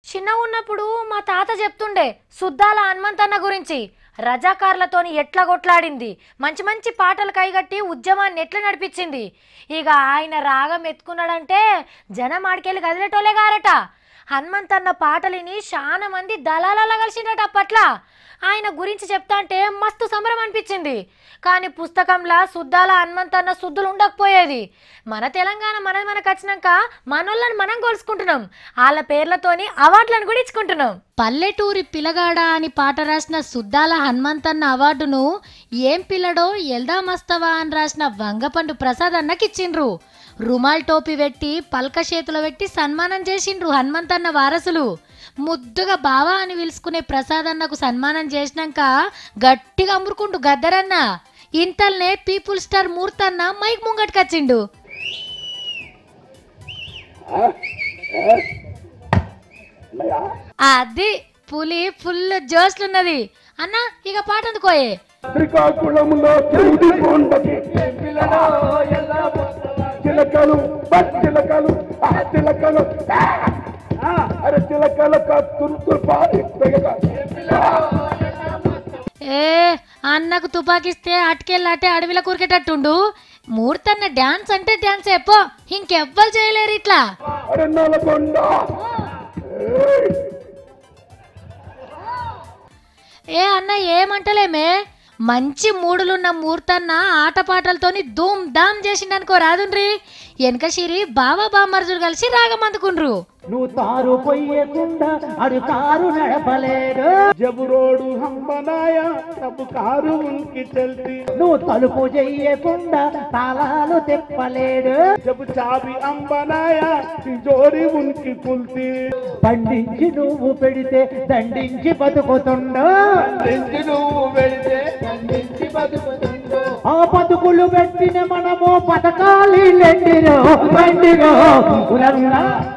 చిన్నగా ఉన్నప్పుడు మా తాత చెప్తుండే సుద్దాల హనుమంతన్న గురించి రజాకార్లతోని ఎట్లా కొట్లాడింది, మంచి మంచి పాటలు కైగట్టి ఉద్యమాన్ని ఎట్లా నడిపించింది. ఇక ఆయన రాగం ఎత్తుకున్నాడంటే జనం ఆడికెళ్ళి కదిలేటోలే గారట. హనుమంతన్న పాటలిని చాలా మంది దళాలలో కలిసిండట అప్పట్లా. ఆయన గురించి చెప్తా అంటే మస్తు సంబరం అనిపించింది. కానీ పుస్తకంలో సుద్దాల హనుమంతన్న సుద్దులు ఉండకపోయేది. మన తెలంగాణ మనకు వచ్చినాక మనోళ్ళని మనం కొలుసుకుంటున్నాం, వాళ్ళ పేర్లతోని అవార్డులను కూడా ఇచ్చుకుంటున్నాం. పల్లెటూరి పిల్లగాడ అని పాట రాసిన సుద్దాల హనుమంతన్న అవార్డును ఏం పిల్లడో ఎల్దా మస్తవా అని రాసిన వంగపండు ప్రసాద్ అన్నకి ఇచ్చిండ్రు. రుమాల్ టోపీ పెట్టి పల్క చేతులు పెట్టి సన్మానం చేసిండ్రు హనుమంతన్న వారసులు. ముద్దుగా బావా అని పిలుచుకునే ప్రసాద్ అన్నకు సన్మానం చేసినాక గట్టిగా అమ్మురుకుంటూ గద్దరన్న. ఇంతల్నే పీపుల్ స్టార్ మూర్తన్న మైక్ ముంగట్కొచ్చిండు. అది పులి ఫుల్ జోష్లున్నది అన్న. ఇక పాట అందుకోయే. ఏ అన్నకు తుపాకిస్తే అటుకెళ్ళాటే అడవిలో కూరికేటట్టుండు. మూర్తన్న డాన్స్ అంటే డాన్స్ ఎప్పో, ఇంకెవ్వరు చేయలేరు ఇట్లా. ఏ అన్న ఏమంటలేమే, మంచి మూడులున్న మూర్తన్న ఆటపాటలతోని ధూమ్ ధామ్ చేసిండనుకో రాదుండ్రి. వెనక సిరి బావా బామ్మర్జులు కలిసి రాగం అందుకుండ్రు. నువ్వు తారు పొయ్యకుండా అడు కారు నడపలేడు, జబురోడు హంబనాయ తప్పు కారు ఉనికి చల్తి. నువ్వు తలుపు చెయ్యకుండా తాళాలు తెప్పలేడు, జబు చావి అంబనాయ జోడి ఉనికి పుల్తి. పండించి నువ్వు పెడితే దండించి బతుకుతుండు, దండించి నువ్వు పెడితే దండించి బతుకుతుండు. ఆ బతుకులు పెట్టిన మనము పథకాలు బండిరో